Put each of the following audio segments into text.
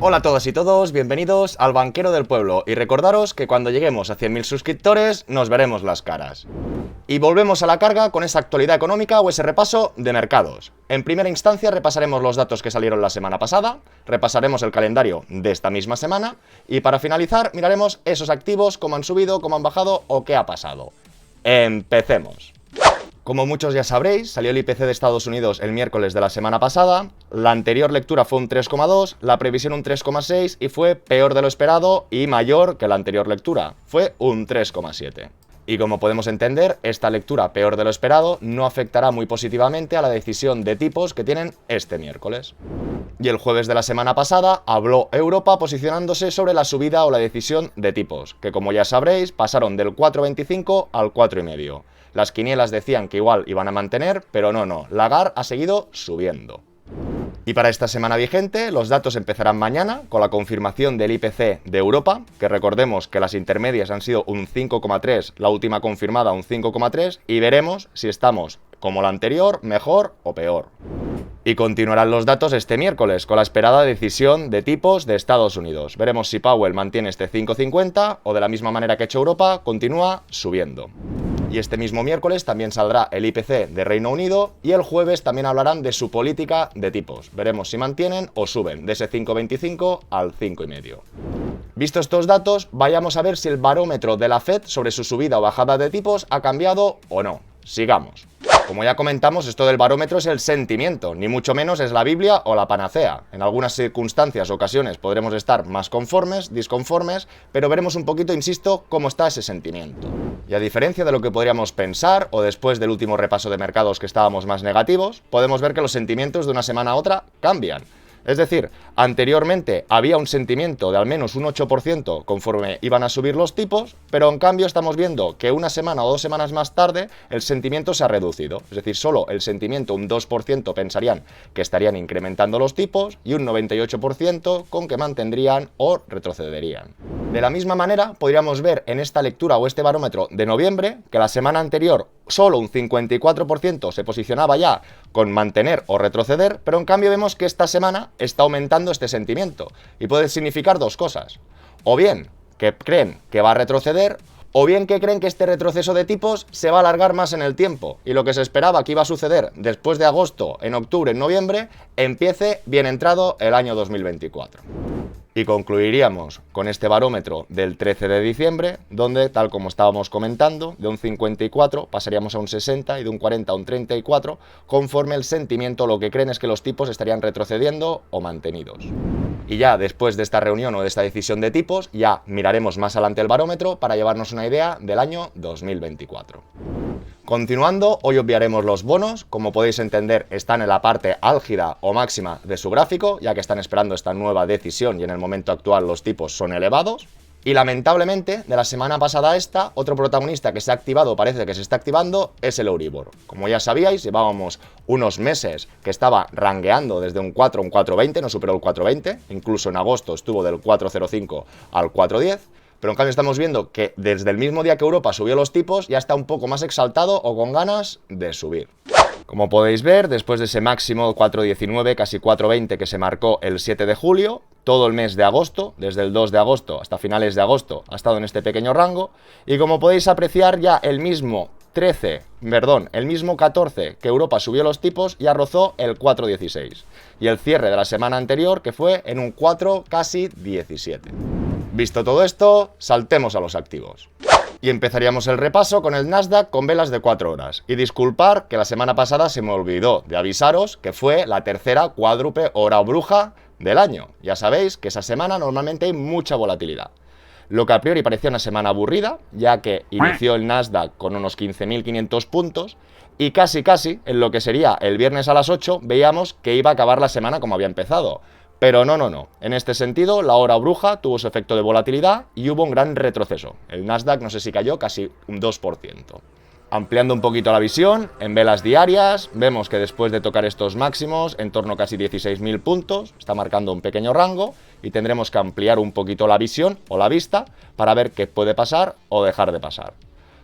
Hola a todas y todos, bienvenidos al Banquero del Pueblo y recordaros que cuando lleguemos a 100.000 suscriptores nos veremos las caras. Y volvemos a la carga con esa actualidad económica o ese repaso de mercados. En primera instancia repasaremos los datos que salieron la semana pasada, repasaremos el calendario de esta misma semana y para finalizar miraremos esos activos, cómo han subido, cómo han bajado o qué ha pasado. Empecemos. Como muchos ya sabréis, salió el IPC de Estados Unidos el miércoles de la semana pasada, la anterior lectura fue un 3,2, la previsión un 3,6 y fue peor de lo esperado y mayor que la anterior lectura, fue un 3,7. Y como podemos entender, esta lectura peor de lo esperado no afectará muy positivamente a la decisión de tipos que tienen este miércoles. Y el jueves de la semana pasada habló Europa posicionándose sobre la subida o la decisión de tipos, que como ya sabréis pasaron del 4,25 al 4,5. Las quinielas decían que igual iban a mantener, pero no, Lagarde ha seguido subiendo. Y para esta semana vigente, los datos empezarán mañana con la confirmación del IPC de Europa, que recordemos que las intermedias han sido un 5,3, la última confirmada un 5,3, y veremos si estamos como la anterior, mejor o peor. Y continuarán los datos este miércoles con la esperada decisión de tipos de Estados Unidos. Veremos si Powell mantiene este 5,50 o de la misma manera que ha hecho Europa, continúa subiendo. Y este mismo miércoles también saldrá el IPC de Reino Unido y el jueves también hablarán de su política de tipos. Veremos si mantienen o suben de ese 5,25 al 5,5. Vistos estos datos, vayamos a ver si el barómetro de la Fed sobre su subida o bajada de tipos ha cambiado o no. Sigamos. Como ya comentamos, esto del barómetro es el sentimiento, ni mucho menos es la Biblia o la panacea. En algunas circunstancias o ocasiones podremos estar más conformes, disconformes, pero veremos un poquito, insisto, cómo está ese sentimiento. Y a diferencia de lo que podríamos pensar, o después del último repaso de mercados que estábamos más negativos, podemos ver que los sentimientos de una semana a otra cambian. Es decir, anteriormente había un sentimiento de al menos un 8% conforme iban a subir los tipos, pero en cambio estamos viendo que una semana o 2 semanas más tarde el sentimiento se ha reducido. Es decir, solo el sentimiento, un 2% pensarían que estarían incrementando los tipos y un 98% con que mantendrían o retrocederían. De la misma manera, podríamos ver en esta lectura o este barómetro de noviembre que la semana anterior solo un 54% se posicionaba ya con mantener o retroceder, pero en cambio vemos que esta semana está aumentando este sentimiento y puede significar dos cosas: o bien que creen que va a retroceder, o bien que creen que este retroceso de tipos se va a alargar más en el tiempo y lo que se esperaba que iba a suceder después de agosto, en octubre, en noviembre, empiece bien entrado el año 2024. Y concluiríamos con este barómetro del 13 de diciembre, donde, tal como estábamos comentando, de un 54 pasaríamos a un 60 y de un 40 a un 34, conforme el sentimiento lo que creen es que los tipos estarían retrocediendo o mantenidos. Y ya después de esta reunión o de esta decisión de tipos, ya miraremos más adelante el barómetro para llevarnos una idea del año 2024. Continuando, hoy obviaremos los bonos. Como podéis entender, están en la parte álgida o máxima de su gráfico, ya que están esperando esta nueva decisión y en el momento actual los tipos son elevados. Y lamentablemente, de la semana pasada a esta, otro protagonista que se ha activado, parece que se está activando, es el Euribor. Como ya sabíais, llevábamos unos meses que estaba rangueando desde un 4 a un 4,20, no superó el 4,20, incluso en agosto estuvo del 4,05 al 4,10. Pero en cambio estamos viendo que desde el mismo día que Europa subió los tipos ya está un poco más exaltado o con ganas de subir. Como podéis ver, después de ese máximo 4,19, casi 4,20 que se marcó el 7 de julio, todo el mes de agosto, desde el 2 de agosto hasta finales de agosto, ha estado en este pequeño rango. Y como podéis apreciar, ya el mismo 14 que Europa subió los tipos ya rozó el 4,16. Y el cierre de la semana anterior, que fue en un 4, casi 17. Visto todo esto, saltemos a los activos. Y empezaríamos el repaso con el Nasdaq con velas de 4 horas. Y disculpar que la semana pasada se me olvidó de avisaros que fue la tercera cuádruple hora bruja del año. Ya sabéis que esa semana normalmente hay mucha volatilidad. Lo que a priori parecía una semana aburrida, ya que inició el Nasdaq con unos 15.500 puntos y casi en lo que sería el viernes a las 8 veíamos que iba a acabar la semana como había empezado. Pero no. En este sentido, la hora bruja tuvo su efecto de volatilidad y hubo un gran retroceso. El Nasdaq no sé si cayó casi un 2%. Ampliando un poquito la visión, en velas diarias, vemos que después de tocar estos máximos, en torno a casi 16.000 puntos, está marcando un pequeño rango y tendremos que ampliar un poquito la visión o la vista para ver qué puede pasar o dejar de pasar.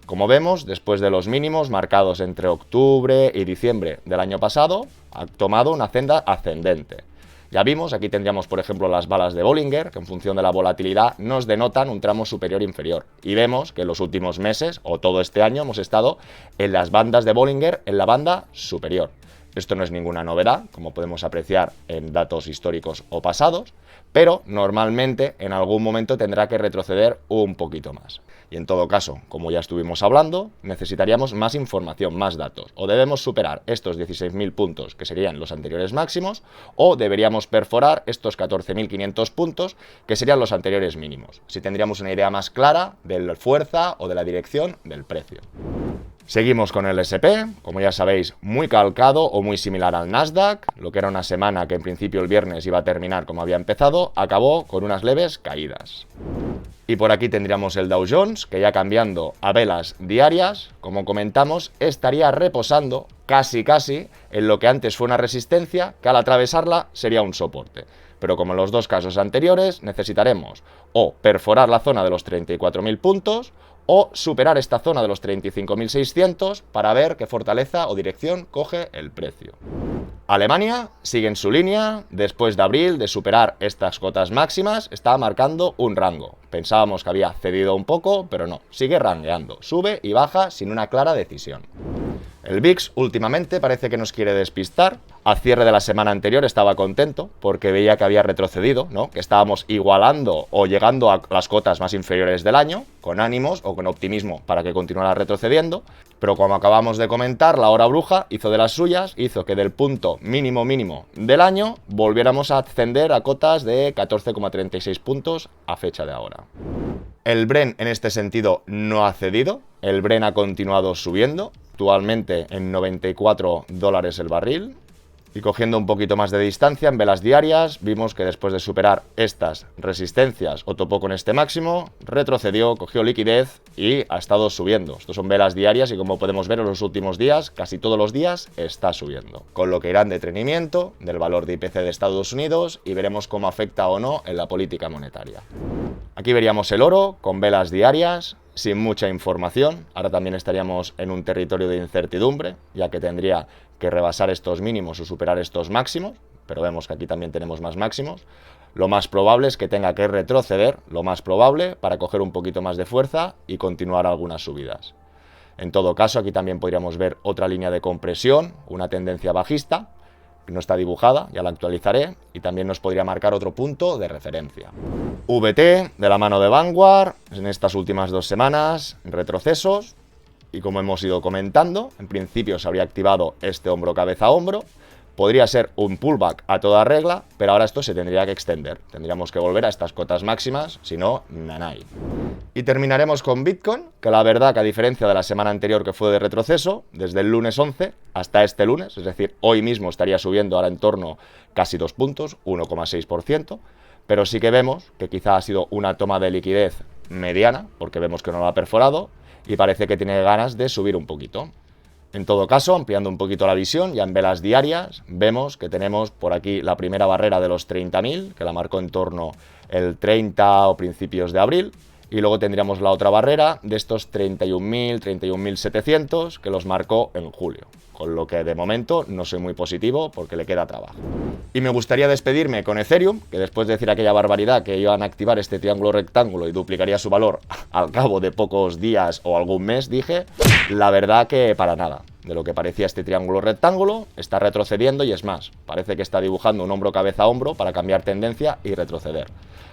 Como vemos, después de los mínimos marcados entre octubre y diciembre del año pasado, ha tomado una senda ascendente. Ya vimos, aquí tendríamos por ejemplo las balas de Bollinger, que en función de la volatilidad nos denotan un tramo superior e inferior. Y vemos que en los últimos meses, o todo este año, hemos estado en las bandas de Bollinger en la banda superior. Esto no es ninguna novedad, como podemos apreciar en datos históricos o pasados, pero normalmente en algún momento tendrá que retroceder un poquito más. Y en todo caso, como ya estuvimos hablando, necesitaríamos más información, más datos. O debemos superar estos 16.000 puntos, que serían los anteriores máximos, o deberíamos perforar estos 14.500 puntos, que serían los anteriores mínimos. Así tendríamos una idea más clara de la fuerza o de la dirección del precio. Seguimos con el S&P, como ya sabéis, muy calcado o muy similar al Nasdaq. Lo que era una semana que en principio el viernes iba a terminar como había empezado, acabó con unas leves caídas. Y por aquí tendríamos el Dow Jones, que ya cambiando a velas diarias, como comentamos, estaría reposando casi en lo que antes fue una resistencia, que al atravesarla sería un soporte. Pero como en los dos casos anteriores, necesitaremos o perforar la zona de los 34.000 puntos, o superar esta zona de los 35.600 para ver qué fortaleza o dirección coge el precio. Alemania sigue en su línea, después de abril de superar estas cotas máximas, está marcando un rango. Pensábamos que había cedido un poco, pero no, sigue rangueando, sube y baja sin una clara decisión. El VIX últimamente parece que nos quiere despistar. Al cierre de la semana anterior estaba contento porque veía que había retrocedido, ¿no? Que estábamos igualando o llegando a las cotas más inferiores del año, con ánimos o con optimismo para que continuara retrocediendo. Pero como acabamos de comentar, la hora bruja hizo de las suyas, hizo que del punto mínimo del año volviéramos a ascender a cotas de 14,36 puntos a fecha de ahora. El Bren en este sentido no ha cedido, el Bren ha continuado subiendo, actualmente en $94 el barril. Y cogiendo un poquito más de distancia en velas diarias, vimos que después de superar estas resistencias o topó con este máximo, retrocedió, cogió liquidez y ha estado subiendo. Estos son velas diarias y como podemos ver en los últimos días, casi todos los días está subiendo. Con lo que irá en detrimento del valor de IPC de Estados Unidos y veremos cómo afecta o no en la política monetaria. Aquí veríamos el oro con velas diarias, sin mucha información. Ahora también estaríamos en un territorio de incertidumbre, ya que tendría que rebasar estos mínimos o superar estos máximos, pero vemos que aquí también tenemos más máximos. Lo más probable es que tenga que retroceder, lo más probable, para coger un poquito más de fuerza y continuar algunas subidas. En todo caso, aquí también podríamos ver otra línea de compresión, una tendencia bajista, que no está dibujada, ya la actualizaré, y también nos podría marcar otro punto de referencia. VT, de la mano de Vanguard, en estas últimas 2 semanas, retrocesos, y como hemos ido comentando, en principio se habría activado este hombro cabeza a hombro, podría ser un pullback a toda regla, pero ahora esto se tendría que extender, tendríamos que volver a estas cotas máximas, si no, nanay. Y terminaremos con Bitcoin, que la verdad que a diferencia de la semana anterior que fue de retroceso, desde el lunes 11 hasta este lunes, es decir, hoy mismo estaría subiendo ahora en torno casi 2 puntos, 1,6%, pero sí que vemos que quizá ha sido una toma de liquidez mediana, porque vemos que no lo ha perforado, y parece que tiene ganas de subir un poquito. En todo caso, ampliando un poquito la visión, ya en velas diarias, vemos que tenemos por aquí la primera barrera de los 30.000, que la marcó en torno el 30 o principios de abril, y luego tendríamos la otra barrera de estos 31.000, 31.700, que los marcó en julio. Con lo que de momento no soy muy positivo porque le queda trabajo. Y me gustaría despedirme con Ethereum, que después de decir aquella barbaridad que iban a activar este triángulo rectángulo y duplicaría su valor al cabo de pocos días o algún mes, dije, la verdad que para nada. De lo que parecía este triángulo rectángulo, está retrocediendo y es más, parece que está dibujando un hombro cabeza a hombro para cambiar tendencia y retroceder.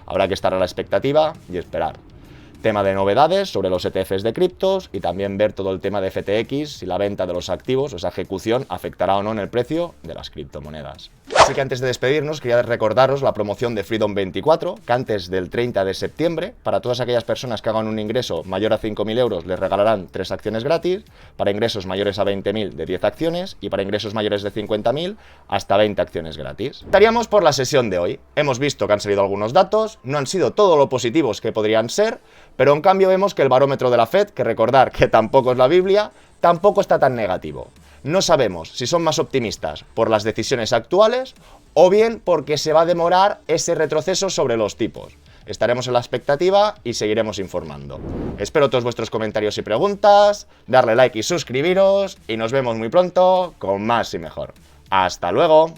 Habrá que estar a la expectativa y esperar. Tema de novedades sobre los ETFs de criptos y también ver todo el tema de FTX, si la venta de los activos o esa ejecución afectará o no en el precio de las criptomonedas. Así que antes de despedirnos quería recordaros la promoción de Freedom 24, que antes del 30 de septiembre, para todas aquellas personas que hagan un ingreso mayor a 5.000 euros les regalarán 3 acciones gratis, para ingresos mayores a 20.000 de 10 acciones y para ingresos mayores de 50.000 hasta 20 acciones gratis. Estaríamos por la sesión de hoy. Hemos visto que han salido algunos datos, no han sido todo lo positivos que podrían ser, pero en cambio vemos que el barómetro de la Fed, que recordar que tampoco es la Biblia, tampoco está tan negativo. No sabemos si son más optimistas por las decisiones actuales o bien porque se va a demorar ese retroceso sobre los tipos. Estaremos en la expectativa y seguiremos informando. Espero todos vuestros comentarios y preguntas, darle like y suscribiros y nos vemos muy pronto con más y mejor. ¡Hasta luego!